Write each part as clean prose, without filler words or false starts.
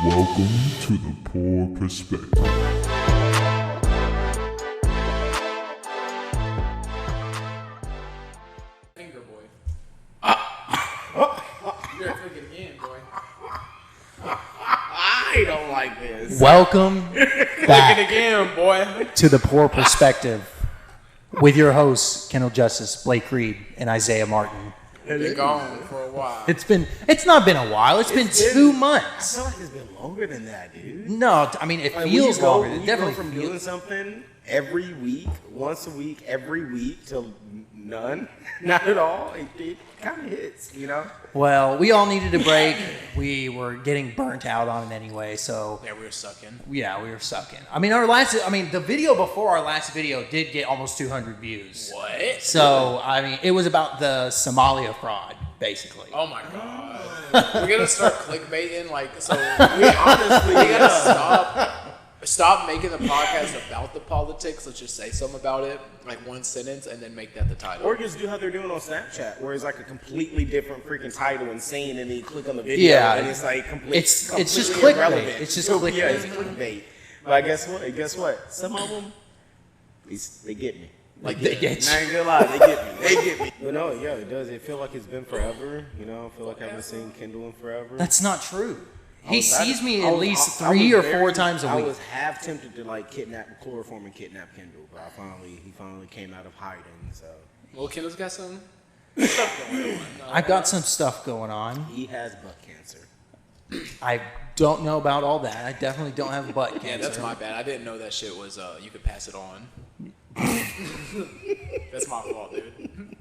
Welcome to the Poor Perspective. Finger boy. You're a freaking again, boy. I don't like this. Welcome back Again, boy. to the Poor Perspective with your hosts, Kendall Justice, Blake Reed, and Isaiah Martin. Been gone for a while. It's not been a while. It's been 2 months. I feel like it's been longer than that, dude. No, I mean, it Like, feels longer. When It you definitely go from feels. doing something every week, once a week, every week, to none, not at all, it kind of hits, you know? Well, we all needed a break. We were getting burnt out on it anyway, so Yeah, we were sucking. yeah, we were sucking. I mean, the video before our last video did get almost 200 views. What? So, I mean, it was about the Somalia fraud, basically. Oh my god. We're gonna start clickbaiting, so we honestly gotta stop making the podcast about the politics. Let's just say something about it, like one sentence, and then make that the title. Or just do how they're doing on Snapchat, where it's like a completely different freaking title and saying, and then you click on the video, Yeah. and it's like It's just completely clickbait. irrelevant. It's just Yeah, clickbait. it's clickbait. But guess what? Some of them, they get me. Like, they get I ain't gonna lie, they get me. They get me. But no, yeah, it does. It feel like it's been forever. You know, I feel like I haven't seen Kendall in forever. That's not true. He was- sees me I at was- least I was 3 or very- 4 times a I week. was half tempted to chloroform and kidnap Kendall, but he finally came out of hiding. So Well, Kendall's got some. I've got some stuff going on. he has butt cancer. I don't know about all that. I definitely don't have butt cancer. Yeah, that's my bad. I didn't know that shit was you could pass it on. That's my fault, dude.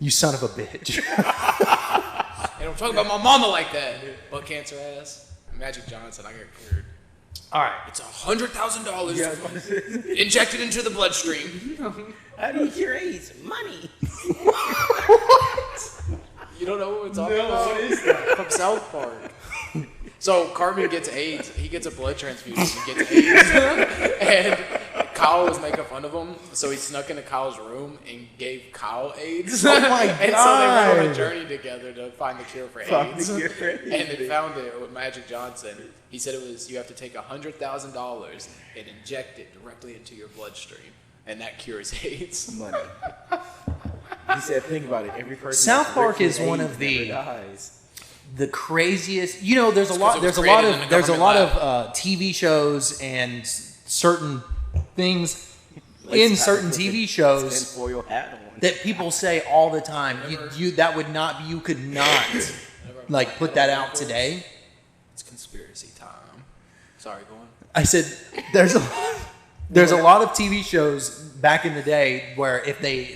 You son of a bitch. And don't talk about my mama like that. Butt cancer ass. Magic Johnson, I got cured. All right. It's $100,000 injected into the bloodstream. How do you cure AIDS? Money. You don't know what we're talking about? What is that? From South Park. So Cartman gets AIDS. He gets a blood transfusion. He gets AIDS. And Kyle was making fun of him, so he snuck into Kyle's room and gave Kyle AIDS. Oh my And so they went on a God. journey together to find the cure for Find AIDS. the cure for AIDS. And they found it with Magic Johnson. He said you have to take $100,000 and inject it directly into your bloodstream, and that cures AIDS. Money. He said, think about it. Every person. South that's Park rich is with one AIDS of the- never dies. The craziest. You know, there's a It's lot. 'cause it was There's a lot created in of. the There's a lot government of TV shows and certain things in certain TV shows Tinfoil hat on. that people say all the time. You that would not. You could not like put that out today. It's conspiracy time. Sorry, go on. I said there's a lot of TV shows back in the day where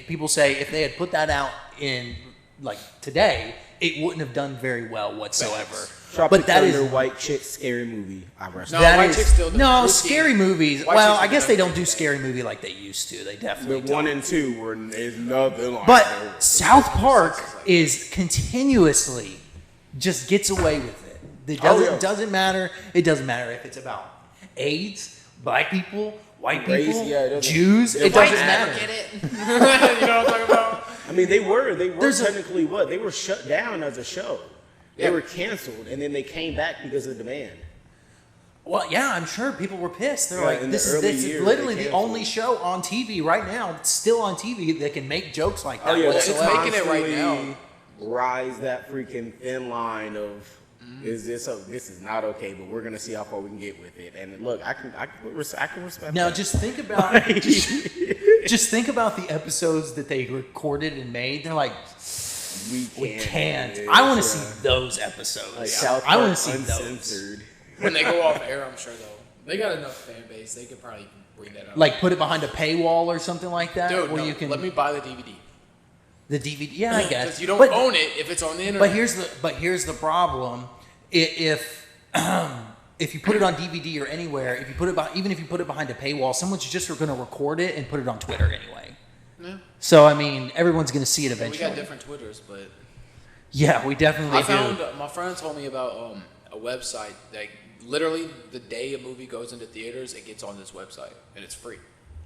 people say if they had put that out in like today, it wouldn't have done very well whatsoever. Tropic But that is Thunder, White Chick, scary movie. I rest. No, that White is- Chicks still do no freaky. scary movies. White Well, Chicks I guess they do don't do freaky. scary movie like they used to. They definitely The don't. 1 and 2 were is nothing like But that. South Park is continuously just gets away with it. It doesn't yeah. doesn't matter. It doesn't matter if it's about AIDS, black people, white Race, people, yeah, it doesn't- Jews. It doesn't matter. Get it? You know what I'm talking about? I mean, they were There's a- technically they were shut down as a show. They Yeah. were canceled, and then they came back because of demand. Well, yeah, I'm sure people were pissed. They're Yeah, like, in the this early is years, literally they the canceled. only show on TV right now, still on TV, that can make jokes like that Oh yeah, whatsoever. it's making it right constantly now. Rise that freaking thin line of this is not okay, but we're gonna see how far we can get with it. And look, I can respect. Now, that. just think about just think about the episodes that they recorded and made. They're like, we can't. I want to see those episodes. like South I want Park to see those. uncensored. When they go off air, I'm sure they got enough fan base. They could probably bring that up. Like put it behind a paywall or something like that, dude, where no, you can let me buy the DVD. the DVD. Yeah, I guess Because you don't But- own it if it's on the internet. But here's the problem. If you put it on DVD or anywhere, even if you put it behind a paywall, someone's just going to record it and put it on Twitter anyway. Yeah. So I mean, everyone's going to see it We eventually. got different Twitters, but Yeah, we definitely I do. found my friend told me about a website that literally the day a movie goes into theaters, it gets on this website and it's free.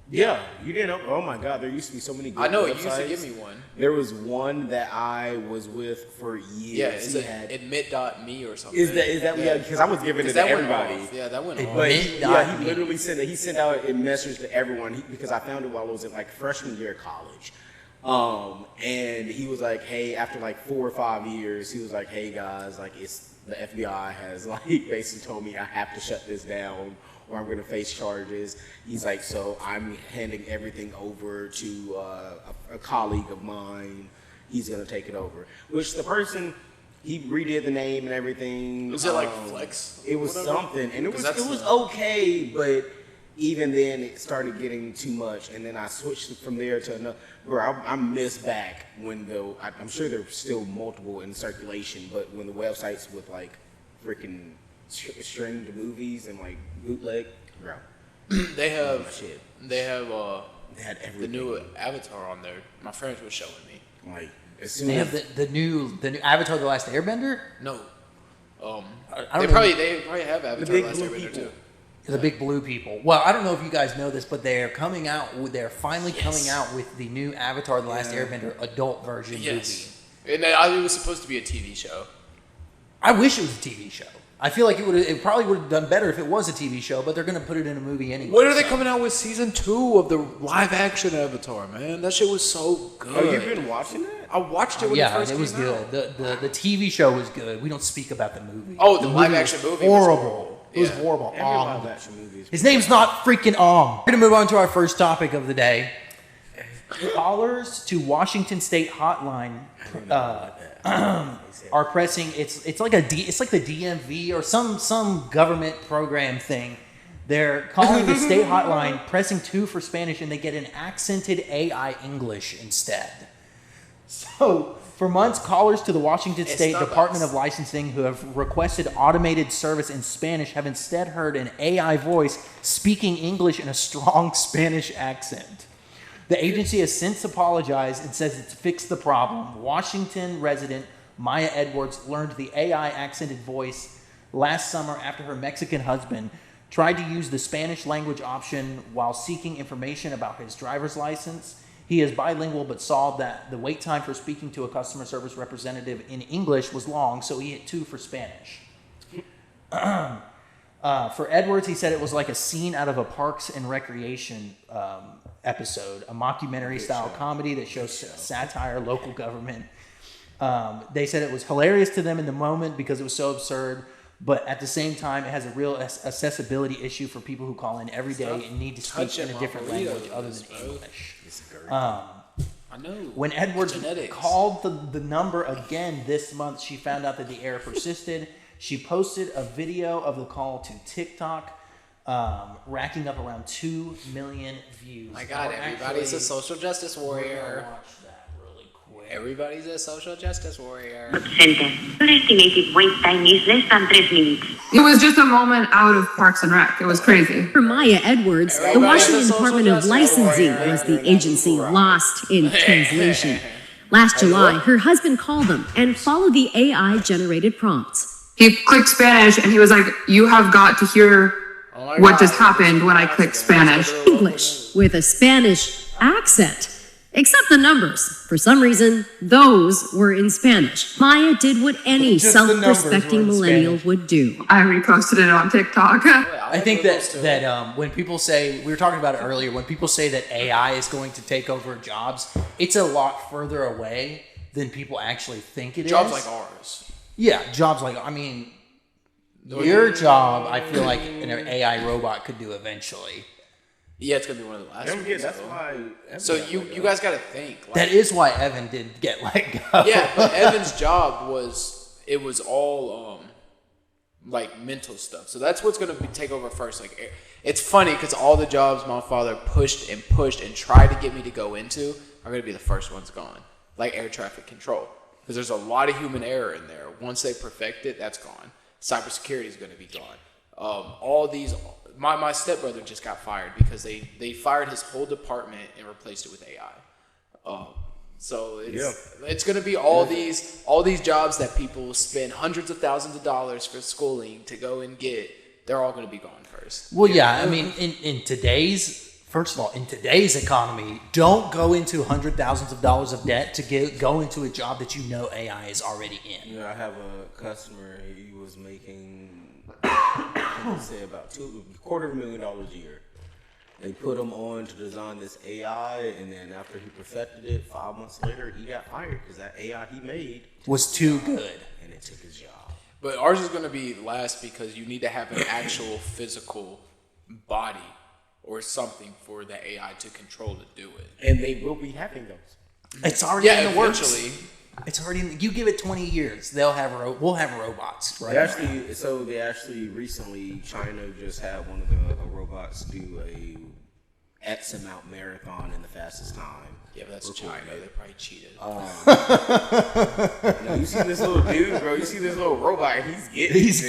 Yeah, you didn't know. Oh my God, there used to be so many good I know, websites. you used to give me one. There was one that I was with for years. Yeah, it's admit.me or something. Is that yeah? Because I was giving it to everybody. Yeah, that went off. But he literally sent out a message to everyone because I found it while I was in like freshman year of college. And he was like, hey, after like 4 or 5 years, he was like, hey guys, like the FBI has like basically told me I have to shut this down or I'm going to face charges. He's like, so I'm handing everything over to a colleague of mine. He's going to take it over. Which the person, he redid the name and everything. Was it like Flex? It was something. And it was okay, but even then it started getting too much. And then I switched from there to another. Bro, I miss back when I'm sure there's still multiple in circulation, but when the websites with like freaking streamed movies and like bootleg, bro. They had everything. The new Avatar on there. My friends were showing me. Like as soon They as have the new Avatar: The Last Airbender. No. I They don't probably know. have Avatar: the The big Last blue Airbender people. too. The big blue people. Well, I don't know if you guys know this, but they're coming out. They're finally coming out with the new Avatar: The Last Airbender adult version movie. And it was supposed to be a TV show. I wish it was a TV show. I feel like it probably would have done better if it was a TV show, but they're going to put it in a movie anyway. When are they coming out with season 2 of the live action Avatar, man? That shit was so good. Oh, you've been watching that? I watched it when it first it was came good. out. The TV show was good. We don't speak about the movie. Oh, the live action movie was horrible. It was horrible. Every live action movies. His name's not freaking We're going to move on to our first topic of the day. Callers to Washington State Hotline are pressing. It's like the DMV or some government program thing. They're calling the state hotline, pressing 2 for Spanish, and they get an accented AI English instead. So, for months, callers to the Washington State Department of Licensing who have requested automated service in Spanish have instead heard an AI voice speaking English in a strong Spanish accent. The agency has since apologized and says it's fixed the problem. Washington resident Maya Edwards learned the AI accented voice last summer after her Mexican husband tried to use the Spanish language option while seeking information about his driver's license. He is bilingual, but saw that the wait time for speaking to a customer service representative in English was long, so he hit 2 for Spanish. For Edwards, he said it was like a scene out of a Parks and Recreation episode, a mockumentary-style comedy that shows satire, local government. They said it was hilarious to them in the moment because it was so absurd, but at the same time, it has a real accessibility issue for people who call in every day and need to speak in a different language other than English. I know. When Edwards Genetics. called the number again this month, she found out that the error persisted. She posted a video of the call to TikTok, racking up around 2 million views. My God, everybody's a social justice warrior. Watch that really quick. Everybody's a social justice warrior. Center. An estimated wait time is less than 3 minutes. It was just a moment out of Parks and Rec. It was crazy. For Maya Edwards, the Washington Department of Licensing was the agency lost in translation. Last July, her husband called them and followed the AI-generated prompts. He clicked Spanish and he was like, you have got to hear what just happened when I clicked Spanish. English with a Spanish accent. Except the numbers. For some reason, those were in Spanish. Maya did what any self-respecting millennial would do. I reposted it on TikTok. I think that when people say, we were talking about it earlier, when people say that AI is going to take over jobs, it's a lot further away than people actually think it is. Jobs like ours. Yeah, jobs like, I mean, your job, I feel like an AI robot could do eventually. Yeah, it's gonna be one of the last ones. That's why. So you guys got to think. Like, That is why Evan did get let go. yeah, but Evan's job was all like mental stuff. So that's what's gonna take over first. Like, it's funny because all the jobs my father pushed and tried to get me to go into are gonna be the first ones gone, like air traffic control, because there's a lot of human error in there. Once they perfect it, that's gone. Cybersecurity is gonna be gone. All these. My stepbrother just got fired because they fired his whole department and replaced it with AI. So it's going to be all these jobs that people spend hundreds of thousands of dollars for schooling to go and get. They're all going to be gone first. Well, yeah, I mean, in today's First of all, in today's economy, don't go into hundred thousands of dollars of debt to go into a job that you know AI is already in. You know, I have a customer. He was making, I say about $250,000 a year. They put him on to design this AI, and then after he perfected it, 5 months later, he got fired because that AI he made Was too good. and it took his job. But ours is going to be last because you need to have an actual physical body or something for the AI to control to do it. And they will be having those. It's already in the works. eventually. It's already. You give it 20 years, we'll have robots. Right? They actually recently, China just had one of the robots do a X amount marathon in the fastest time. Yeah, but that's China. They probably cheated. You see this little dude, bro. You see this little robot. He's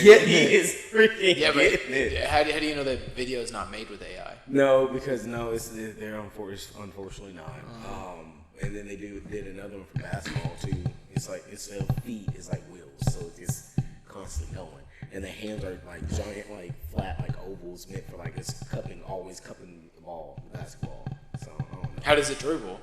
getting it. He is freaking but getting it. how do you know that video is not made with AI? No, because they're unfortunately not. And then they did another one for basketball too. It's like instead of feet, it's like wheels, so it's just constantly going. And the hands are like giant, like flat, like ovals meant for like it's always cupping the ball, basketball. So I don't know. How does it dribble?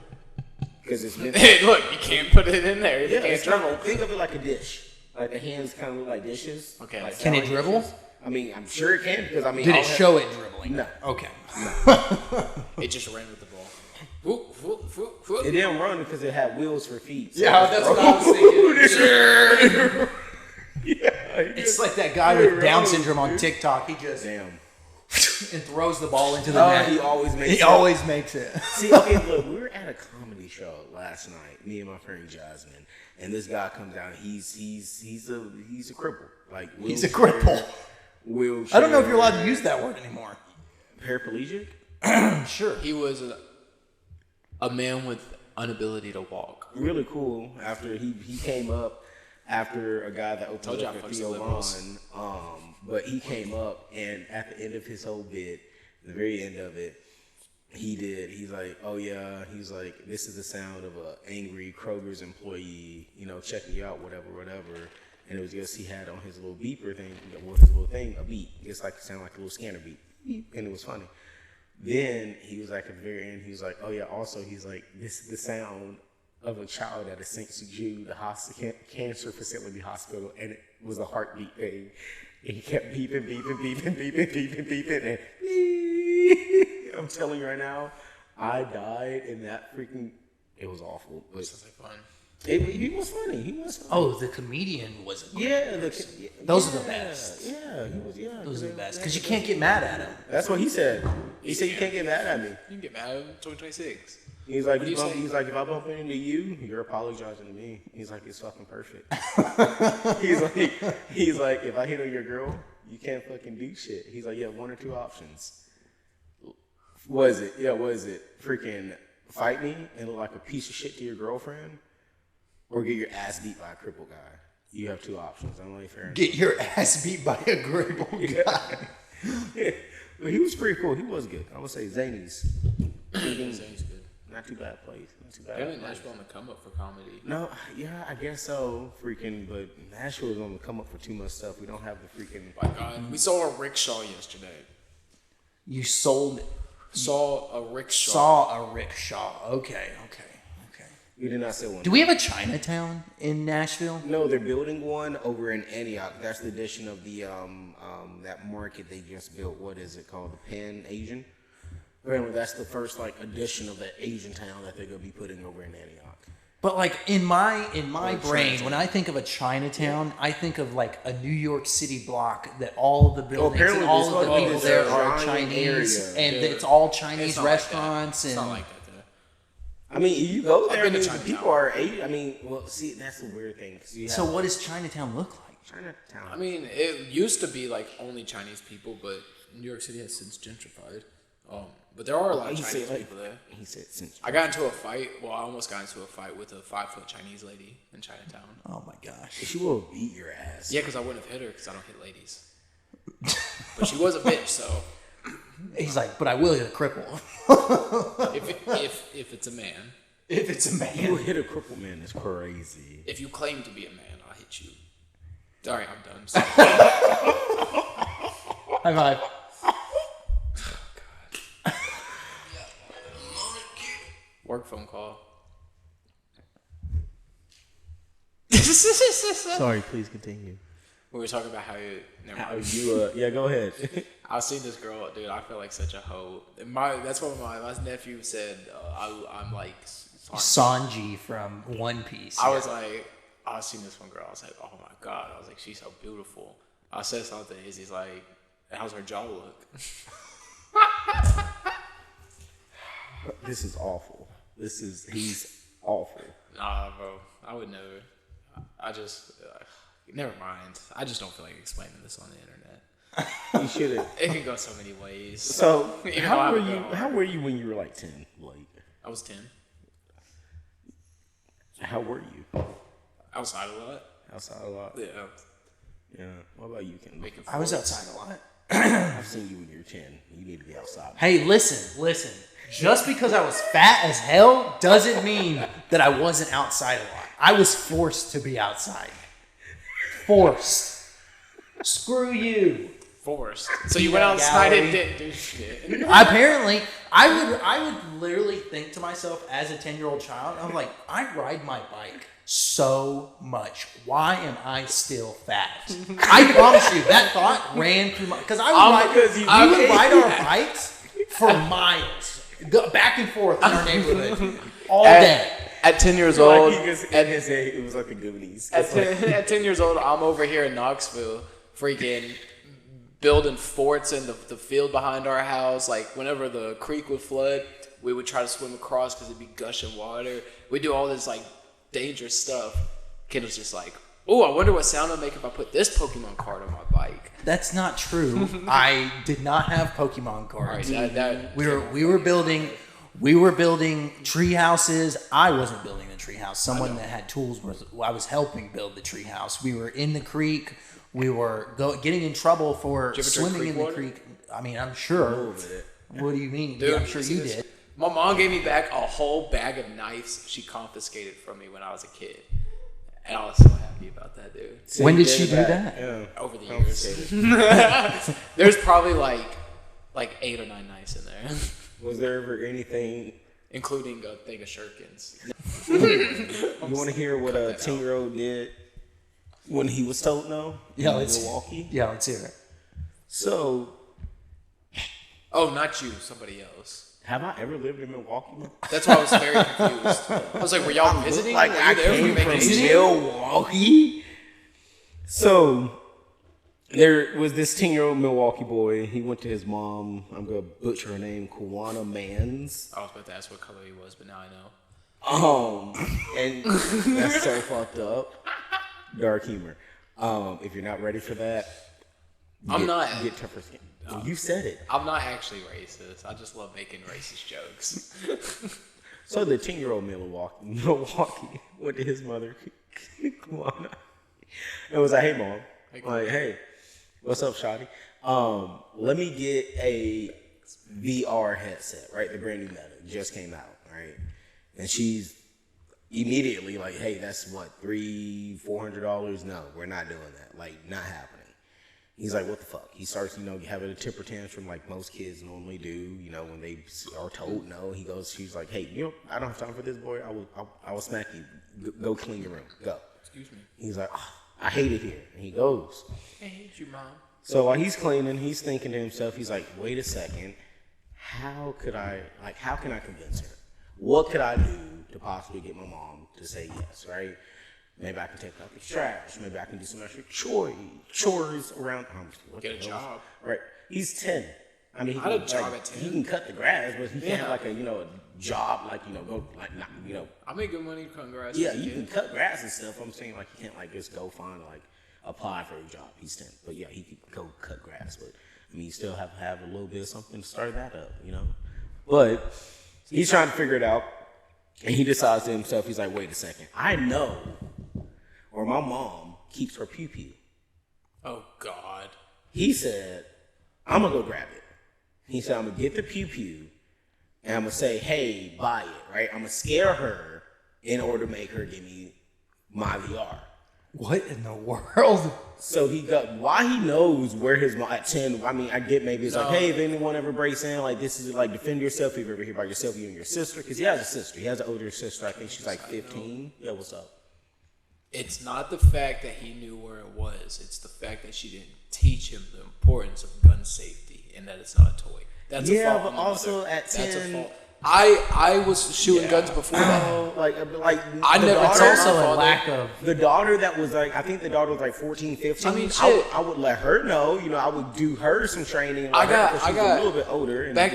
Because it's meant. Look, you can't put it in there. Yeah, You can't dribble. think of it like a dish. Like the hands kind of look like dishes. Okay. Like Can it salad dribble? dishes. I mean, I'm sure it can because I mean. Did it show it dribbling? No. Okay. It just ran with the ball. Whoop, whoop, whoop, whoop. It didn't run because it had wheels for feet. So Yeah, that's what I was thinking. It's like that guy with Down syndrome on TikTok. He just Damn. and throws the ball into the net. He always makes. He always makes it. See, okay, look, we were at a comedy show last night, me and my friend Jasmine, and this guy comes down. He's a cripple, like He's a cripple. Wheelchair. I don't know if you're allowed to use that word anymore. Paraplegic. Sure. He was a man with inability to walk. Really cool. After he came up after a guy that Told opened y'all up for fucks Theo the liberals. Vaughn, but he came up and at the end of his whole bit, the very end of it, he's like, oh yeah, he's like, this is the sound of a angry Kroger's employee, checking you out, whatever. And it was just, he had on his little beeper thing, his little thing, a beep. It's like, it sounded like a little scanner beep. And it was funny. Then he was like, at the very end, he was like, oh yeah, also, he's like, this is the sound of a child at a St. Jude, the cancer facility hospital, and it was a heartbeat thing. And he kept beeping, and beep. I'm telling you right now, I died in that freaking. It was awful. But Sounds like fun. he was funny. He was funny. Oh, the comedian was. Yeah, Those are the best. Yeah, he was. Yeah, Those are the best because you can't get mad at him. That's what he said. He said you can't get mad at me. You can get mad at him 2026. He's like, What do you say? he's like, if I bump into you, you're apologizing to me. He's like, it's fucking perfect. he's like, if I hit on your girl, you can't fucking do shit. He's like, you have one or two options. What is it? Freaking fight me and look like a piece of shit to your girlfriend, or get your ass beat by a crippled guy. You have two options. I'm only fair enough. Get your ass beat by a crippled guy. Yeah. But he was pretty cool. He was good. I would say Zany's. Zany's good. Not too bad place. Not too bad. Apparently Nashville on the come up for comedy. No, yeah, I guess so. But Nashville is on the come up for too much stuff. We don't have the freaking. My God, we saw a rickshaw yesterday. You saw a rickshaw. a rickshaw. Okay. We did not sell one. Do we have a Chinatown in Nashville? No, they're building one over in Antioch. That's the addition of the that market they just built. What is it called? The Pan Asian. Apparently, that's the first addition of that Asian town that they're gonna be putting over in Antioch. But in my brain, when I think of a Chinatown, I think of a New York City block that all of the buildings and all of the people there are Chinese, and it's all Chinese restaurants. It's And not like that there. I mean, you go there, been to the Chinatown. people are Asian. I mean, well, see, that's the weird thing. so what does Chinatown look like? Chinatown. I mean, it used to be only Chinese people, but New York City has since gentrified. But there are a lot of Chinese people there. He said, since I got into a fight. Well, I almost got into a fight with a 5-foot Chinese lady in Chinatown. Oh my gosh! she will beat your ass. Yeah, because I wouldn't have hit her because I don't hit ladies. But she was a bitch, so He's like, but I will hit a cripple. if it's a man, If it's a You man. hit a crippled man is crazy. if you claim to be a man, I'll hit you. All right, I'm done. Sorry. High five. work phone call. Sorry, please continue. We were talking about how you. Never How mind. you? Yeah, go ahead. I seen this girl, dude. I feel like such a hoe. That's what my nephew said. I'm like Sanji from One Piece. I was like, I seen this one girl. I was like, oh my god. I was like, she's so beautiful. I said something. He's like, how's her jaw look? This is awful. He's awful. Nah, bro. I would never. I just. Never mind. I just don't feel like explaining this on the internet. You shouldn't. It can go so many ways. So, Even though how I were would you? go How hard. were you when you were like 10? Like, I was 10. how were you? Outside a lot. Outside a lot. Yeah. Yeah. What about you, Ken? Making I was forts. outside a lot. I've seen you when you're 10. You need to be outside. Hey, listen. Just because I was fat as hell doesn't mean that I wasn't outside a lot. I was forced to be outside. Forced. Screw you. Forced. So you went outside and didn't do shit. Apparently, I would literally think to myself as a 10-year-old child, I'm like, I ride my bike so much. Why am I still fat? I promise you, that thought ran through my... Because we would ride our bikes for miles. Go back and forth in our neighborhood. All day. At 10 years old... it was like the Goonies. At 10 years old, I'm over here in Knoxville freaking building forts in the field behind our house. Like, whenever the creek would flood, we would try to swim across because it'd be gushing water. We do all this, like, dangerous stuff. Kid was just like, oh, I wonder what sound I'd make if I put this Pokemon card on my bike. That's not true. I did not have Pokemon cards. All right, We were building tree houses. I wasn't building the tree house. Someone that had tools I was helping build the tree house. We were in the creek. We were getting in trouble for Did you ever drink swimming in the water? creek. I mean, I'm sure. What do you mean? Dude, Yeah, I'm sure you this- did. My mom gave me back a whole bag of knives she confiscated from me when I was a kid. And I was so happy about that, dude. When did she do that? Yeah. Over the years. There's probably like 8 or 9 knives in there. Was there ever anything? Including a thing of shurikens. You want to hear what a 10-year-old did when he was told no? Yeah, in let's Milwaukee. Yeah, let's hear it. So, Oh, not you, somebody else. have I ever lived in Milwaukee? That's why I was very confused. I was like, were y'all visiting? Like Were I you there came for from vacation? Milwaukee. So there was this 10-year-old Milwaukee boy. He went to his mom. I'm gonna butcher her name, Kawana Mans. I was about to ask what color he was, but now I know. And that's so fucked up. Dark humor. If you're not ready for that, I'm not. Get tougher skin. Well, you said it. I'm not actually racist. I just love making racist jokes. So the 10-year-old Milwaukee went to his mother, Kawana, and was like, "Hey, mom, like, hey, what's up, shawty? Let me get a VR headset, right? The brand new Meta just came out, right? And she's immediately like, hey, that's what, $300-$400? No, we're not doing that. Like, not happening. He's like, what the fuck? He starts, having a temper tantrum like most kids normally do, when they are told no. She's like, hey, I don't have time for this, boy. I will smack you. Go clean your room. Go. Excuse me. He's like, oh, I hate it here. And he goes. I hate you, mom. So while he's cleaning, he's thinking to himself, he's like, wait a second. How can I convince her? What could I do to possibly get my mom to say yes, right? Maybe I can take out the trash. Maybe I can do some extra chores around. Get a job. Right. He's 10. I mean, he I had can, a job at 10. He can cut the grass, but he can't have like a job go I make good money cutting grass. Yeah, you can cut grass and stuff. I'm saying like he can't just go find apply for a job. He's 10. But yeah, he could go cut grass. But I mean, you still have to have a little bit of something to start that up, But he's trying to figure it out. And he decides to himself, he's like, wait a second. I know where my mom keeps her pew-pew. Oh, God. He said, I'm going to go grab it. He said, I'm going to get the pew-pew, and I'm going to say, hey, buy it, right? I'm going to scare her in order to make her give me my VR. What in the world? So why he knows where his mom at 10. I mean, I get maybe it's like, hey, if anyone ever breaks in, like this is like defend yourself. If you're ever here by yourself, you and your sister, because he has a sister. He has an older sister. I think she's like 15. Yeah, what's up? It's not the fact that he knew where it was. It's the fact that she didn't teach him the importance of gun safety and that it's not a toy. That's a fault. But also at 10. That's a fault. I was shooting guns before that. Like I never. It's also a lack of the daughter that was like, I think the daughter was like 14, 15. I mean, shit. I would let her know. You know, I would do her some training. I got a little bit older. And, back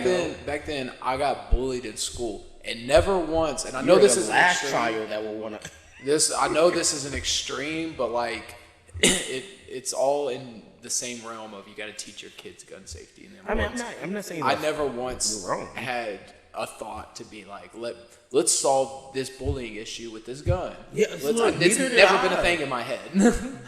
then, I got bullied in school, and never once. And I know this is the last child that will want to. This I know this is an extreme, but like it's all in the same realm of you got to teach your kids gun safety. And I'm not saying I never once had a thought to be like, let's solve this bullying issue with this gun. Yeah, it's never been a thing in my head.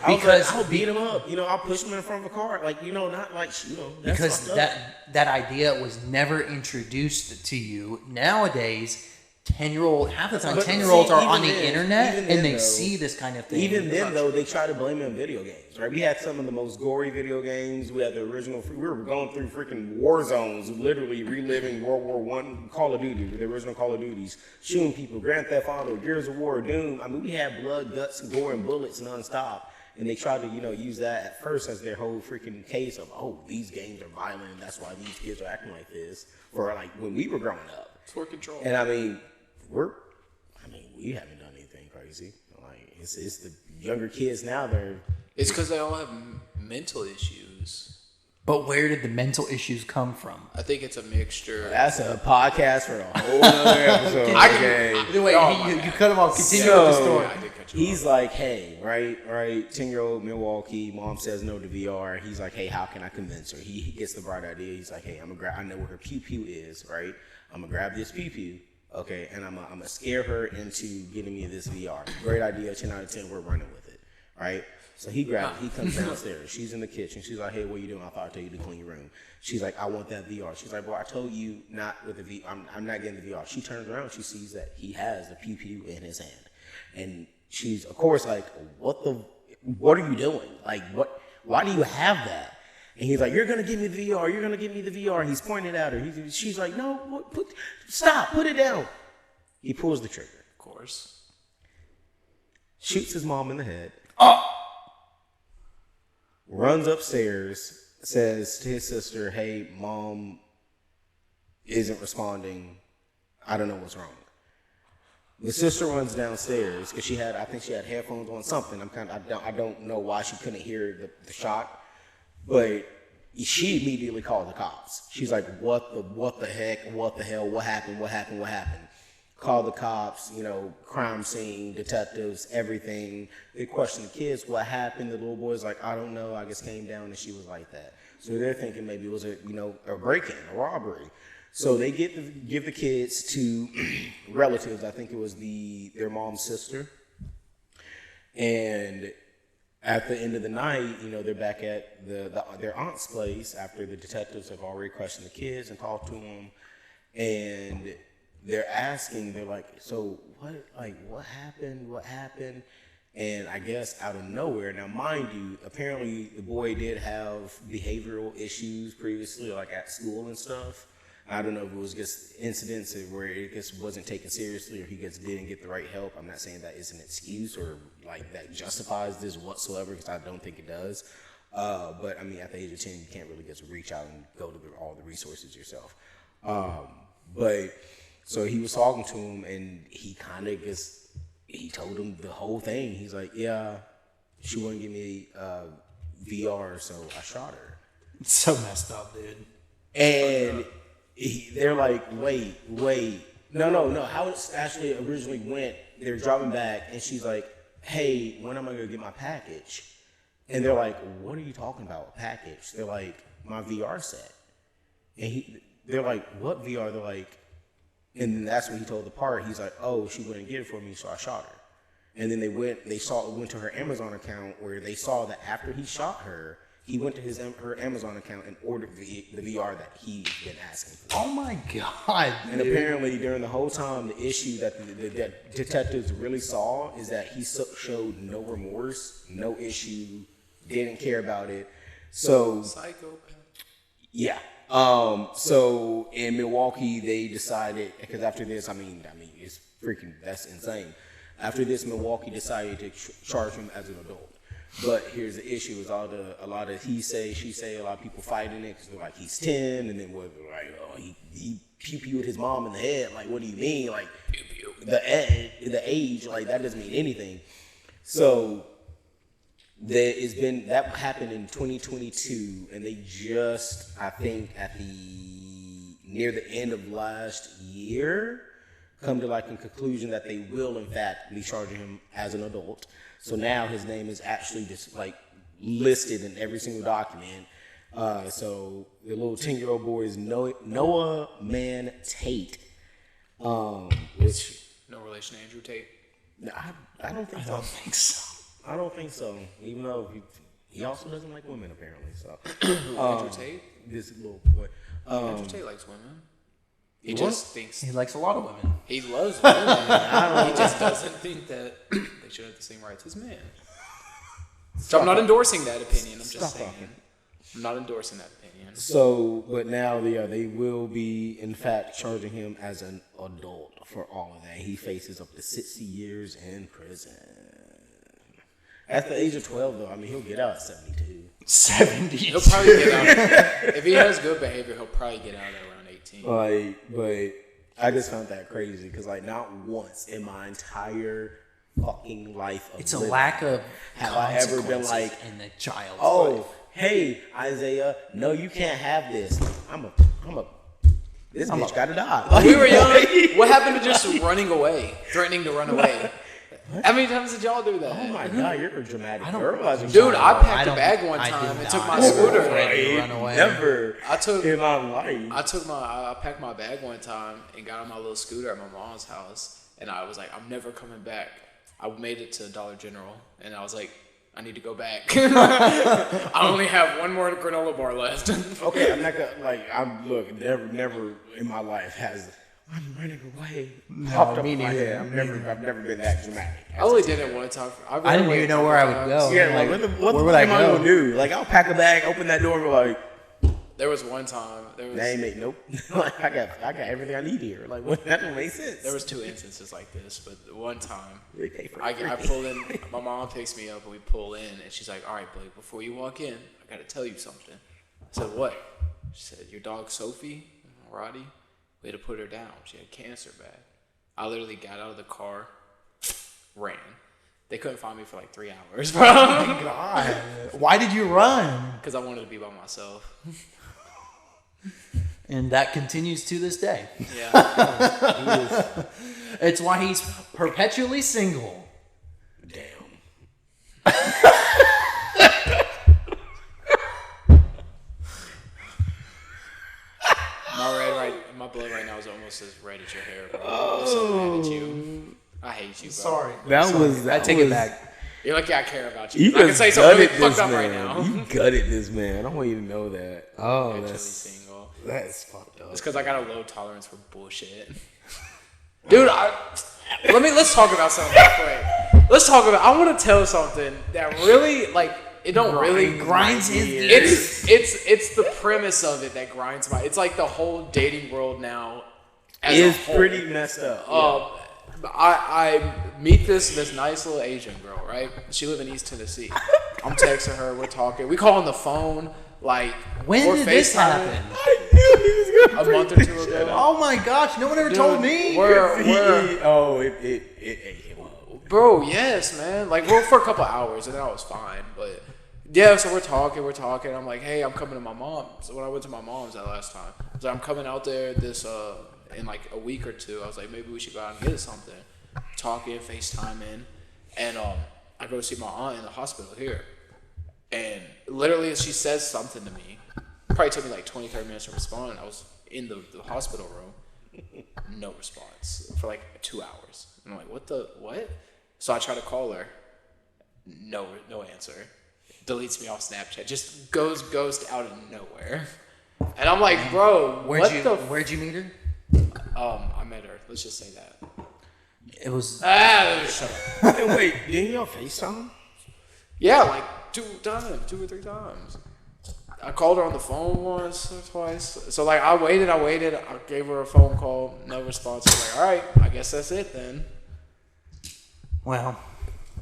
Because I'll beat him up. You know, I'll push him in front of a car. Like, you know, not like shoot him. Because that idea was never introduced to you. Nowadays, 10-year-olds are on the internet and they see this kind of thing. Even then, though, they try to blame it on video games, right? We had some of the most gory video games. We had the original. We were going through freaking war zones, literally reliving World War I, Call of Duty, the original Call of Duties, shooting people, Grand Theft Auto, Gears of War, Doom. I mean, we had blood, guts, gore, and bullets nonstop. And they tried to, use that at first as their whole freaking case of, oh, these games are violent. That's why these kids are acting like this. For like when we were growing up. It's for control. And I mean, we haven't done anything crazy. Like it's the younger kids now. It's because they all have mental issues. But where did the mental issues come from? I think it's a mixture. That's a podcast for a whole other episode. You cut him off. Continue with the story. He's like, hey, right, 10-year-old Milwaukee, mom says no to VR. He's like, hey, how can I convince her? He gets the bright idea. He's like, hey, I know where her pew-pew is, right? I'm gonna grab this pew-pew. Okay, and I'm gonna scare her into getting me this VR. Great idea, 10 out of 10, we're running with it, right? So he grabs it, he comes downstairs. She's in the kitchen. She's like, hey, what are you doing? I thought I'd tell you to clean your room. She's like, I want that VR. She's like, well, I told you not with the VR. I'm not getting the VR. She turns around, she sees that he has the pew-pew in his hand. And she's, of course, like, what are you doing? Like, why do you have that? And he's like, you're going to give me the VR. You're going to give me the VR. And he's pointing at her. She's like, no, stop, put it down. He pulls the trigger. Of course. Shoots his mom in the head. Runs upstairs, says to his sister, hey, mom isn't responding. I don't know what's wrong. The sister runs downstairs because I think she had headphones on, something. I don't know why she couldn't hear the shot. But she immediately called the cops. She's like, what the heck? What the hell? What happened? Called the cops, crime scene, detectives, everything. They questioned the kids, what happened? The little boy's like, I don't know. I just came down and she was like that. So they're thinking maybe it was a break-in, a robbery. So they give the kids to relatives. I think it was their mom's sister. And at the end of the night, they're back at their aunt's place after the detectives have already questioned the kids and talked to them. And they're like, so what happened? What happened? And I guess out of nowhere, now mind you, apparently the boy did have behavioral issues previously, like at school and stuff. I don't know if it was just incidents where it just wasn't taken seriously or he just didn't get the right help. I'm not saying that is an excuse or like that justifies this whatsoever, because I don't think it does. But I mean, at the age of 10, you can't really just reach out and go to all the resources yourself. But so he was talking to him and he kind of he told him the whole thing. He's like, yeah, she wouldn't give me VR, so I shot her. It's so messed up, dude. And they're like, wait. No. How it actually originally went, they're driving back, and she's like, hey, when am I going to get my package? And they're like, what are you talking about, package? They're like, my VR set. And they're like, what VR? They're like, and then that's when he told the part. He's like, oh, she wouldn't get it for me, so I shot her. And then they went to her Amazon account where they saw that after he shot her, He went to her Amazon account and ordered the VR that he's been asking for. Oh my God! And apparently, during the whole time, the issue that the detectives really saw is that he showed no remorse, no issue, didn't care about it. So, psychopath. Yeah. So in Milwaukee, they decided, because after this, I mean, it's freaking, that's insane. After this, Milwaukee decided to charge him as an adult. But here's the issue: is a lot of he say, she say, a lot of people fighting it because they're like he's 10, and then what? Like, oh, he pew-pewed his mom in the head. Like, what do you mean? Like, pew-pew. The age, like that doesn't mean anything. So that happened in 2022, and they just, I think, near the end of last year, come to like a conclusion that they will in fact be charging him as an adult. So now his name is actually just like listed in every single document. So the little 10-year-old boy is Noah Man Tate, which no relation to Andrew Tate. No, I don't think so. I don't think so. Even though he also doesn't like women apparently. So Andrew Tate, this little boy. Andrew Tate likes women. He just thinks he likes a lot of women. He loves women. He just doesn't think that they should have the same rights as men. So I'm not endorsing that opinion. I'm just saying. I'm not endorsing that opinion. So, but now they will be, in fact, charging him as an adult for all of that. He faces up to 60 years in prison. At the age of 12, though, I mean, he'll get out at 72. 72. He'll probably get out. If he has good behavior, he'll probably get out at around 18. But I just found that crazy because, like, not once in my entire fucking life of it's a living lack of have I ever been like in the child's oh life. Hey Isaiah, no, you can't have this. This bitch gotta die. When we were young, what happened to just running away, threatening to run away? How many times did y'all do that? Oh my God, you're a dramatic girl. Dude, I packed a bag one time and took my scooter. To run away. Never. In my life. I packed my bag one time and got on my little scooter at my mom's house, and I was like, I'm never coming back. I made it to Dollar General, and I was like, I need to go back. I only have one more granola bar left. Okay, I'm not gonna never in my life has I'm running away. Popped up in my head. I've never been that dramatic. I only did it one time. I didn't even know where I would go. Yeah, like what am I gonna do? Like I'll pack a bag, open that door, and be like. There was one time. Nope. Like I got everything I need here. Like that don't make sense. There was 2 instances like this, but one time I pull in. My mom picks me up and we pull in, and she's like, "All right, Blake, before you walk in, I gotta tell you something." I said, "What?" She said, "Your dog Sophie, Roddy, we had to put her down. She had cancer bad." I literally got out of the car, ran. They couldn't find me for like 3 hours, bro. Oh my God. Why did you run? Because I wanted to be by myself. And that continues to this day. Yeah. It's why he's perpetually single. Damn. My blood right now is almost as red as your hair, bro. I'm so mad at you. I hate you, bro. Sorry. I take it back. You're lucky I care about you. I can say something really fucked up right now. You gutted this man. I want you to know that. Oh, Actually single. That's fucked up. It's because I got a low tolerance for bullshit. Dude, let's talk about something real quick. I want to tell something that really, like, it don't really grinds his gears. It's the premise of it that grinds my. It's like the whole dating world now. It's pretty messed up. I meet this nice little Asian girl, right? She live in East Tennessee. I'm texting her. We're talking. We call on the phone. Like, when did this happen? I knew he was gonna a month or two ago. Oh my gosh! No one ever told me. It ate him up. Bro, yes, man. Like, well, for a couple hours, and then I was fine. But yeah, so we're talking. I'm like, hey, I'm coming to my mom. So when I went to my mom's that last time, I was like, I'm coming out there in like a week or two. I was like, maybe we should go out and get something. Talking, FaceTiming, and I go see my aunt in the hospital here. And literally, she says something to me. Probably took me like 20, 30 minutes to respond. I was in the hospital room. No response for like 2 hours. I'm like, what? So I try to call her. No answer. deletes me off Snapchat. Just goes ghost out of nowhere. And I'm like, bro, where'd you meet her? I met her. Let's just say that. It was. Shut up. Hey, wait, didn't y'all FaceTime? Yeah, like 2 or 3 times. I called her on the phone once or twice. So like I waited. I gave her a phone call, no response. I was like, all right, I guess that's it then. Well,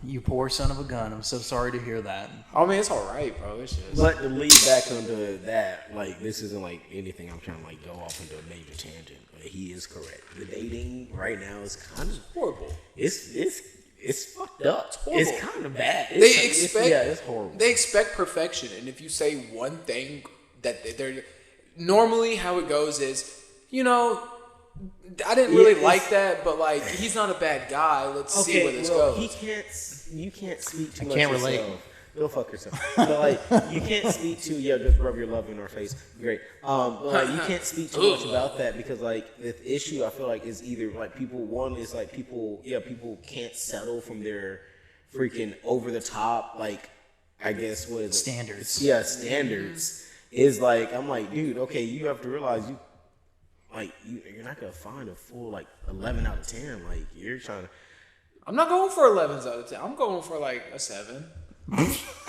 you poor son of a gun. I'm so sorry to hear that. I mean, it's all right, bro. It's just. But to lead back onto that, like this isn't like anything I'm trying to like go off into a major tangent. But he is correct. The dating right now is kind of horrible. It's fucked up. It's kind of bad. It's horrible. They expect perfection, and if you say one thing that they're normally how it goes is, you know, I didn't really like that, but like he's not a bad guy. Let's see where this goes. You can't speak too much. I can't relate. Yourself. Go fuck yourself. But like you can't speak to just rub your love in our face. Great. But like you can't speak too much about that because like the issue I feel like is either like people can't settle from their freaking over the top like I guess what is it? Standards. Yeah, standards is like I'm like dude okay you have to realize you're not gonna find a full like 11 out of 10 like you're trying to. I'm not going for 11s out of 10. I'm going for like a 7.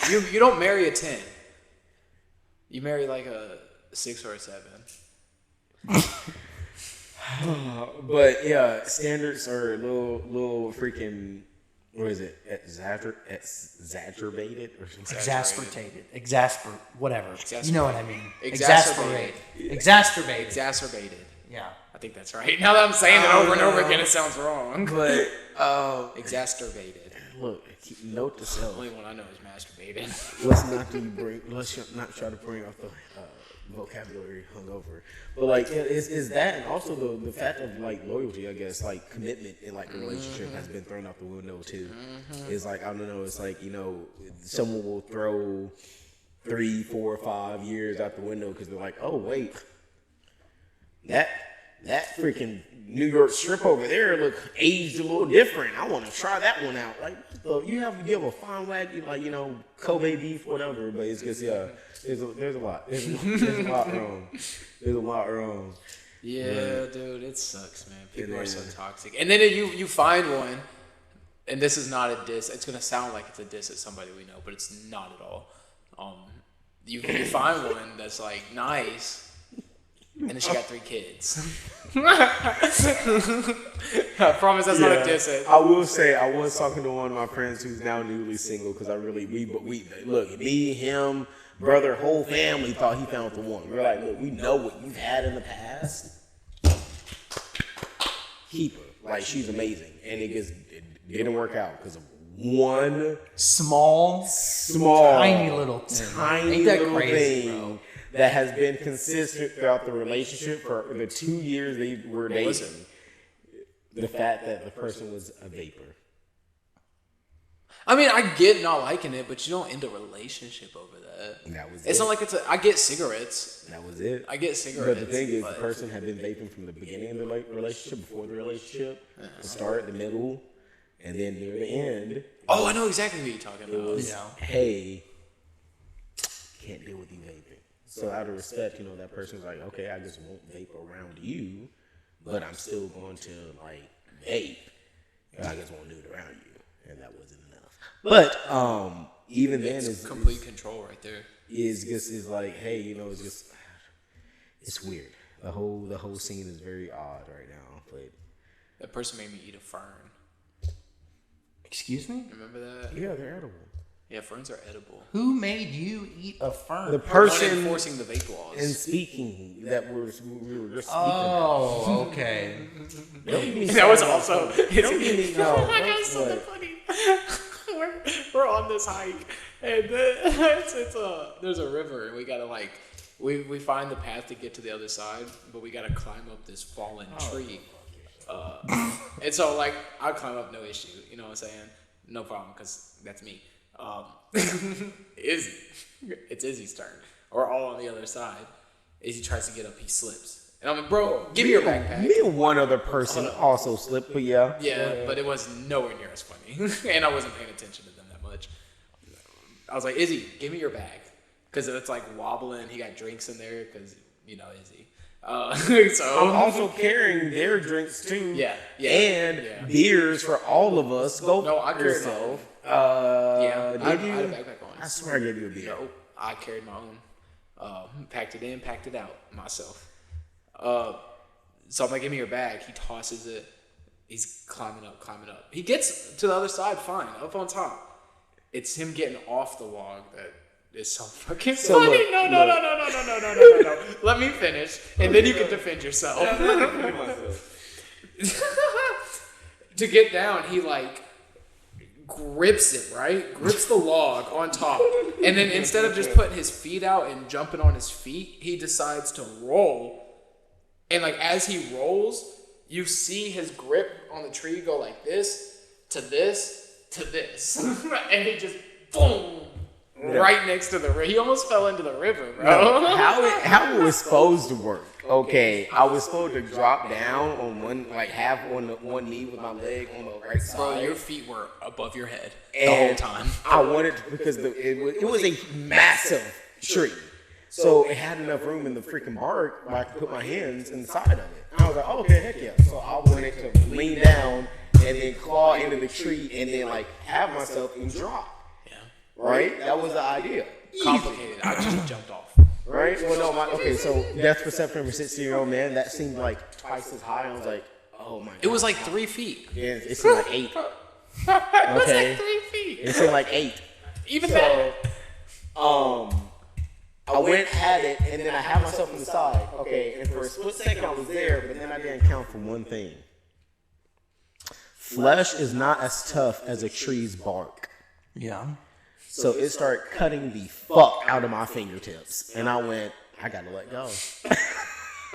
You don't marry a 10. You marry like a 6 or a 7. But yeah, standards are a little freaking. What is it? Exacerbated or something? Whatever. Exacerbated. You know what I mean. Exacerbated. Exacerbated. Yeah. I think that's right. Now that I'm saying it over and over again, it sounds wrong. But exacerbated. Look, note to self. The only one I know is masturbated. Let's not try to bring up the vocabulary hungover. But like is that and also the fact of like loyalty, I guess, like commitment in like a relationship has been thrown out the window too. It's like I don't know, it's like, you know, someone will throw 3, 4, 5 years out the window because they're like, oh wait, that freaking New York strip over there look aged a little different. I want to try that one out. Like you have a fine wagon, like, you know, Kobe beef, whatever. But it's just there's a lot. There's a lot wrong. There's a lot wrong. Yeah, dude, it sucks, man. People are so toxic. And then you find one, and this is not a diss. It's gonna sound like it's a diss at somebody we know, but it's not at all. You find one that's like nice. And then she got 3 kids. I promise that's not a diss. I will say I was talking to one of my friends who's now newly single because we look, me, him, brother, whole family thought he found the one. We're like, look, we know what you've had in the past. Keep her. Like, she's amazing. And it didn't work out because of one small, tiny little thing. Bro. That has been consistent throughout the relationship for the 2 years they were dating. The fact that the person was a vapor. I mean, I get not liking it, but you don't end a relationship over that. That was it's not like I get cigarettes. That was it. I get cigarettes. But the thing is, the person had been vaping from the beginning of the relationship, before the relationship, the start, the middle, and then near the end. Oh, I know exactly what you're talking about. It was, hey, can't deal with you vaping. So out of respect, you know, that person's like, okay, I just won't vape around you, but I'm still going to like vape. I just won't do it around you, and that wasn't enough. But even then, it's complete control right there. Is like, hey, you know, it's weird. The whole scene is very odd right now. But that person made me eat a fern. Excuse me? Remember that? Yeah, they're edible. Yeah, ferns are edible. Who made you eat a fern? The person enforcing the vape laws. And speaking that we were just speaking. Oh, okay. That was also. I got something funny. We're on this hike, and there's a river, and we gotta we find the path to get to the other side, but we gotta climb up this fallen tree. And so I climb up, no issue. You know what I'm saying? No problem, because that's me. It's Izzy's turn. We're all on the other side. Izzy tries to get up, he slips. And I'm like, bro, give me your backpack. Me and one other person also slipped, but yeah. Yeah, but it was nowhere near as funny. And I wasn't paying attention to them that much. I was like, Izzy, give me your bag. Because it's like wobbling. He got drinks in there because, Izzy. So I'm also carrying their drinks too. Yeah. And beers for all of us. Go No, I carried yourself. I had Did a you? backpack on. I swear I gave you a beer. No, I carried my own. Packed it in, packed it out myself. So I'm like, give me your bag. He tosses it. He's climbing up. He gets to the other side fine, up on top. It's him getting off the log that is so fucking funny. Look, No. Let me finish, and then you can defend yourself. To get down, he like grips it, right? Grips the log on top. And then instead of just putting his feet out and jumping on his feet, he decides to roll. And like as he rolls, you see his grip on the tree go like this, to this, to this. And he just boom. Right next to the river. He almost fell into the river, bro. No, how it was supposed to work. Okay, I was supposed to drop down on one, like half on one knee with my leg on the right side. Bro, your feet were above your head the and whole time. I wanted to, because it was a massive tree. So it had enough room in the freaking bark where I could put my hands inside of it. And I was like, oh, okay, heck yeah. So I wanted to lean down and then claw into the tree and then like have myself and drop. Right? That was the idea. Complicated. I just jumped off. Right? Well, no, okay, so depth perception for a 16-year-old man, that seemed like twice as high. I was like, oh my God. It was like 3 feet. Yeah, it seemed like 8. It was like 3 feet. It seemed like 8. Even that. I went at it, and then I had myself on the side. Okay, and for a split second I was there, but then I didn't count for one thing. Flesh is not as tough as a tree's bark. Yeah. So it started cutting the fuck out of my fingertips. And I went, I gotta let go.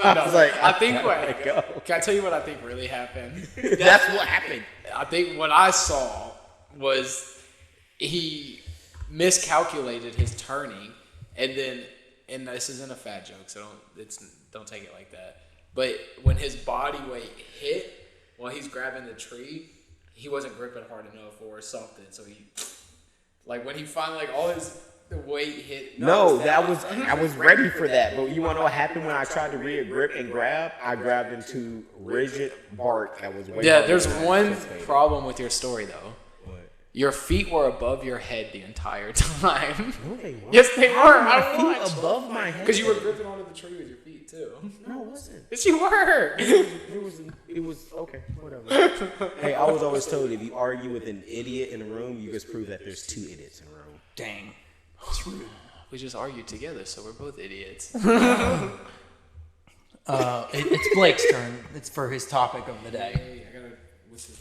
I was like, I think let go. Can I tell you what I think really happened? That's what happened. I think what I saw was he miscalculated his turning, and then, and this isn't a fat joke, so don't take it like that. But when his body weight hit while he's grabbing the tree, he wasn't gripping hard enough or something. So he, like when he finally, like all his weight hit. No, I was ready for that. But you want to know what happened when I tried to re-grip and grab? I grabbed into rigid bark that was way harder there's than I one anticipated. problem with your story though. What? Your feet were above your head the entire time. No, they weren't. Yes, they were. My I feet watched. above my head. Because you were gripping onto the tree with your feet too. No, it wasn't. Yes, you were. It was okay, whatever. Hey, I was always told if you argue with an idiot in a room, you just prove that there's 2 idiots in a room. Dang. That's rude. We just argued together, so we're both idiots. It's Blake's turn. It's for his topic of the day. Hey, I gotta. What's his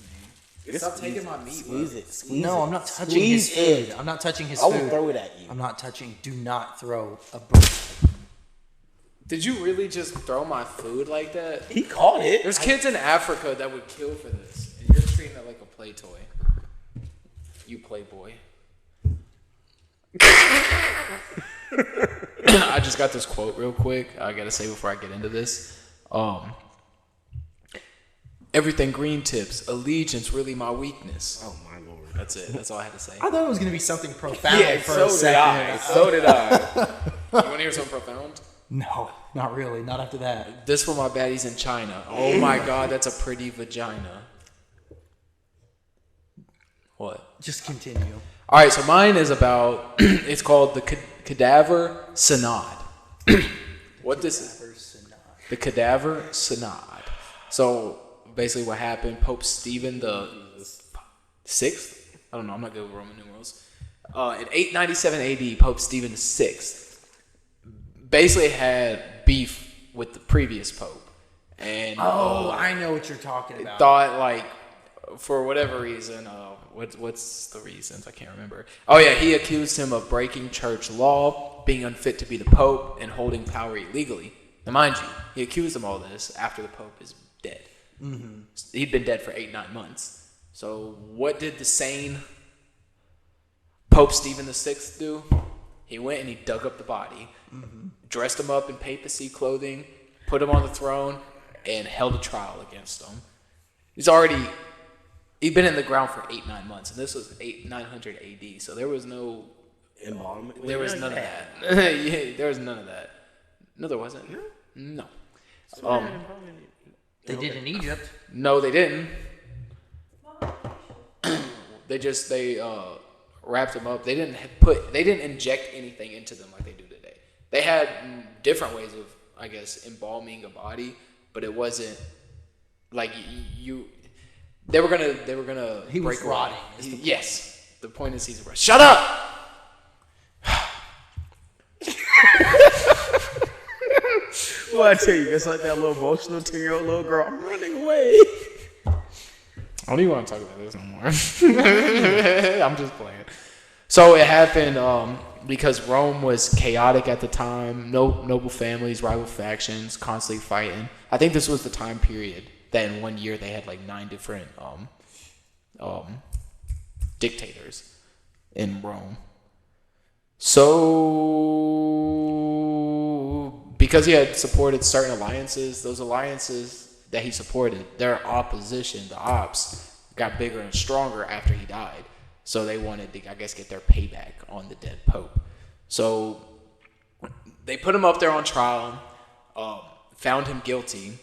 name? Stop taking my meat. Squeeze bro. it. Squeeze No, it. I'm not touching Squeeze his food. it. I'm not touching his I food. will throw it at you. I'm not touching. Do not throw a bird. Did you really just throw my food like that? He caught it. There's kids in Africa that would kill for this, and you're treating it like a play toy. You playboy. I just got this quote real quick. I gotta say before I get into this. Everything green tips. Allegiance really my weakness. Oh my lord. That's it. That's all I had to say. I thought it was going to be something profound Yeah, for so a did second. I. So did I. You want to hear something profound? No, not really. Not after that. This for my baddies in China. Oh my god, that's a pretty vagina. What? Just continue. All right, so mine is about. It's called the Cadaver Synod. What this is? The Cadaver Synod. So basically, what happened? Pope Stephen the Sixth. I don't know. I'm not good with Roman numerals. In 897 AD, Pope Stephen the Sixth basically had beef with the previous pope, and I know what you're talking about. thought like for whatever reason, what's the reasons? I can't remember. Oh yeah, he accused him of breaking church law, being unfit to be the pope, and holding power illegally. Now mind you, he accused him of all this after the pope is dead. Mm-hmm. He'd been dead for 8-9 months. So what did the sane Pope Stephen VI do? He went and he dug up the body, dressed him up in papacy clothing, put him on the throne, and held a trial against him. He'd been in the ground for 8-9 months, and this was 900 AD, so there was no embalming. There was none of that. Yeah, there was none of that. No, there wasn't. No. They did in Egypt. No, they didn't. They wrapped them up. They didn't inject anything into them like they do today. They had different ways of, I guess, embalming a body, but it wasn't like they were gonna He was break away. rotting. Yes. The point is he's rotting. Shut up! Well, I tell you, it's like that little emotional 10-year-old little girl. I'm running away. I don't even want to talk about this no more. I'm just playing. So it happened because Rome was chaotic at the time. No noble families, rival factions, constantly fighting. I think this was the time period that in 1 year they had like 9 different dictators in Rome. So because he had supported certain alliances, those alliances that he supported, their opposition, the ops, got bigger and stronger after he died. So they wanted to, I guess, get their payback on the dead pope. So they put him up there on trial, found him guilty.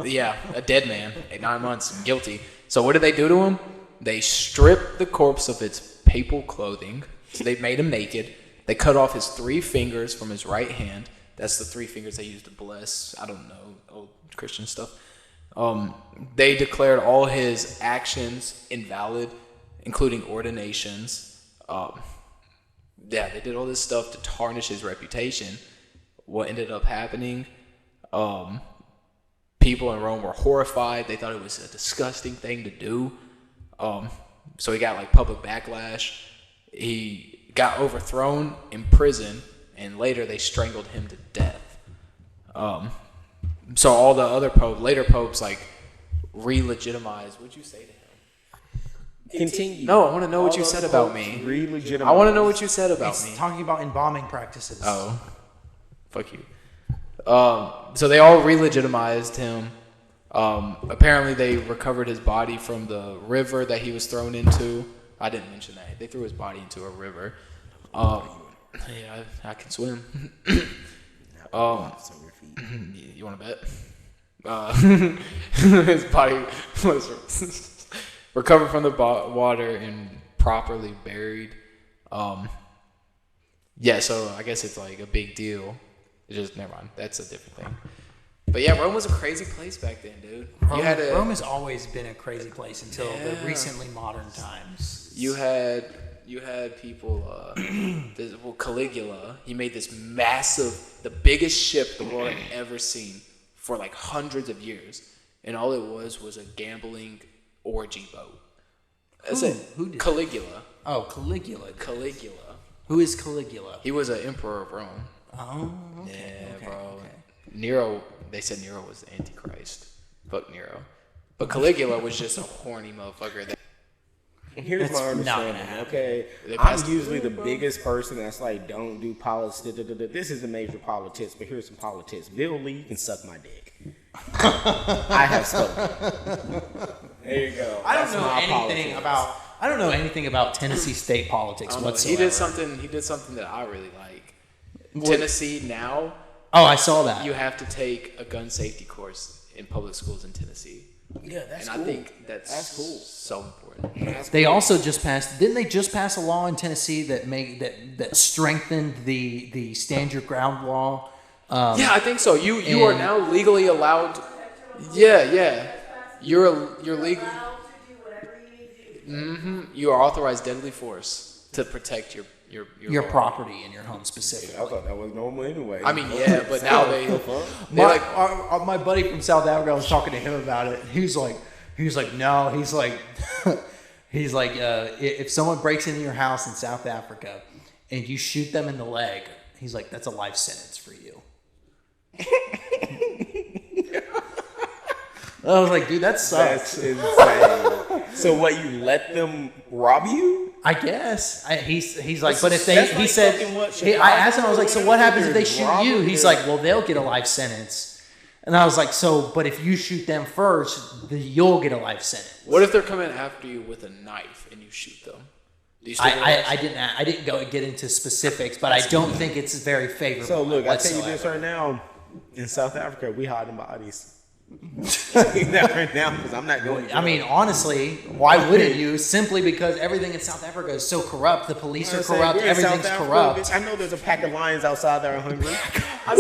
Yeah, a dead man, 9 months, guilty. So what did they do to him? They stripped the corpse of its papal clothing. So they made him naked. They cut off his 3 fingers from his right hand. That's the 3 fingers they used to bless. I don't know, old Christian stuff. They declared all his actions invalid, including ordinations. They did all this stuff to tarnish his reputation. What ended up happening? People in Rome were horrified. They thought it was a disgusting thing to do. So he got like public backlash. He got overthrown, imprisoned, and later they strangled him to death. So all the other later popes, like, re-legitimized. What'd you say to him? Continue. No, I want to know what you said about me. Re-legitimized. I want to know what you said about He's me. talking about embalming practices. Oh, fuck you. So they all re-legitimized him. Apparently they recovered his body from the river that he was thrown into. I didn't mention that. They threw his body into a river. Yeah, I can swim. You want to bet? His body was recovered from the water and properly buried. Yeah, so I guess it's like a big deal. It's just, never mind. That's a different thing. But yeah, Rome was a crazy place back then, dude. Rome has always been a crazy place until the recently modern times. You had people, Caligula, he made this massive, the biggest ship the world had ever seen for like hundreds of years. And all it was a gambling orgy boat. Who did Caligula. Oh, Caligula. Caligula. Who is Caligula? He was an emperor of Rome. Oh, okay. Yeah, okay, bro. okay. Nero, they said Nero was the Antichrist. Fuck Nero. But Caligula was just a horny motherfucker. Here's my understanding, okay? I'm usually the biggest person that's like, don't do politics. This is the major politics, but here's some politics. Bill Lee, you can suck my dick. I have spoken. There you go. I don't know anything about Tennessee state politics whatsoever. He did something that I really like. Tennessee now. Oh, I saw that. You have to take a gun safety course in public schools in Tennessee. Yeah, that's cool. cool. I think that's cool. So important. They also just passed. Didn't they just pass a law in Tennessee that strengthened the stand your ground law? Yeah, I think so. You are now legally allowed. Yeah. You're legal. You are authorized deadly force to protect your property and your home specifically. I thought that was normal anyway. I mean, yeah, but now my buddy from South Africa, I was talking to him about it. He's like, no, he's like, if someone breaks into your house in South Africa and you shoot them in the leg, he's like, that's a life sentence for you. I was like, dude, that sucks. That's insane. So what, you let them rob you? I guess. He's like, but if they, he said, I asked him, I was like, so what happens if they shoot you? He's like, well, they'll get a life sentence. And I was like, so, but if you shoot them first, you'll get a life sentence. What if they're coming after you with a knife and you shoot them? I didn't get into specifics, but I don't think it's very favorable. So look, I tell you this right now. In South Africa, we hiding bodies. That right now, because I'm not going. I mean, honestly, why wouldn't you? Simply because everything in South Africa is so corrupt. The police are corrupt. Everything's corrupt. I know there's a pack of lions outside that are hungry. I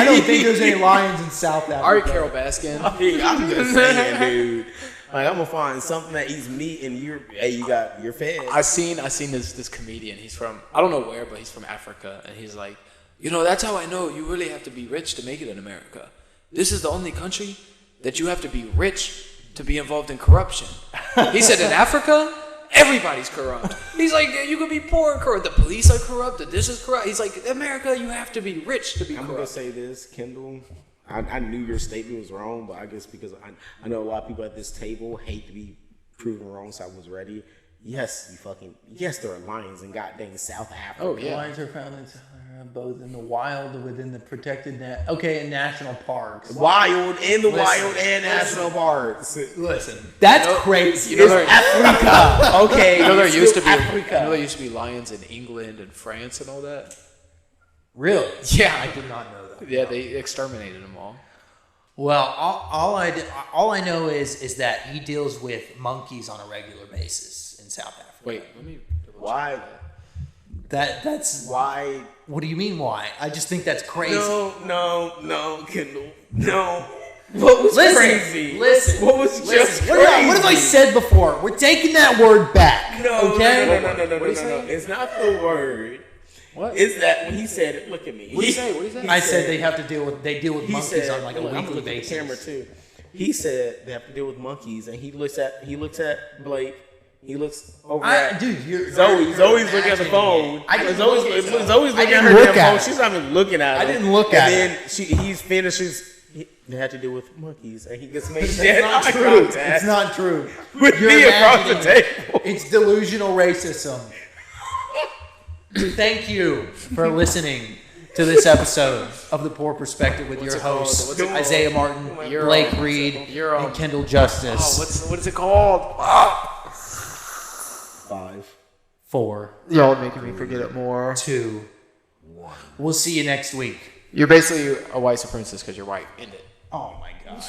don't think there's any lions in South Africa. All right, Carol Baskin. I'm just saying, dude. Like, I'm gonna find something that eats meat, and you got your fed. I seen this comedian. He's from, I don't know where, but he's from Africa, and he's like, that's how I know you really have to be rich to make it in America. This is the only country that you have to be rich to be involved in corruption. He said in Africa, everybody's corrupt. He's like, you could be poor and corrupt. The police are corrupt. This is corrupt. He's like, America, you have to be rich to be corrupt. I'm going to say this, Kendall. I knew your statement was wrong, but I guess because I know a lot of people at this table hate to be proven wrong, so I was ready. Yes, there are lions in goddamn South Africa. Oh, yeah. Lions are found both in the wild and within the protected in national parks. Wild and national parks. Listen, that's crazy. It's Africa. Okay, there used to be lions in England and France and all that. Really? Yeah, I did not know that. Yeah, they exterminated them all. Well, all I know is that he deals with monkeys on a regular basis in South Africa. Wait, let me. Why? That's why. What do you mean why? I just think that's crazy. No, Kendall. No. What was crazy? Listen. What was just crazy? What have I said before? We're taking that word back. No. No. It's not the word. What? It's that when he said it, look at me. What did he say? I said they have to deal with monkeys on like a I'm weekly looking basis. at the camera too. He said they have to deal with monkeys, and he looks at Blake. He looks over at dude. Zoe's looking at the phone. Zoe's looking at her look damn at phone. She's not even looking at it. I didn't look at it. And then he finishes. They had to deal with monkeys, and he gets made dead. It's not true. With me across the table. It's delusional racism. Thank you for listening to this episode of The Poor Perspective with your hosts, Isaiah Martin, Blake Reed, and Kendall Justice. Oh, what is it called? 5, 4. Y'all are making me forget it more. 2, 1. We'll see you next week. You're basically a white supremacist because you're white. End it. Oh my God.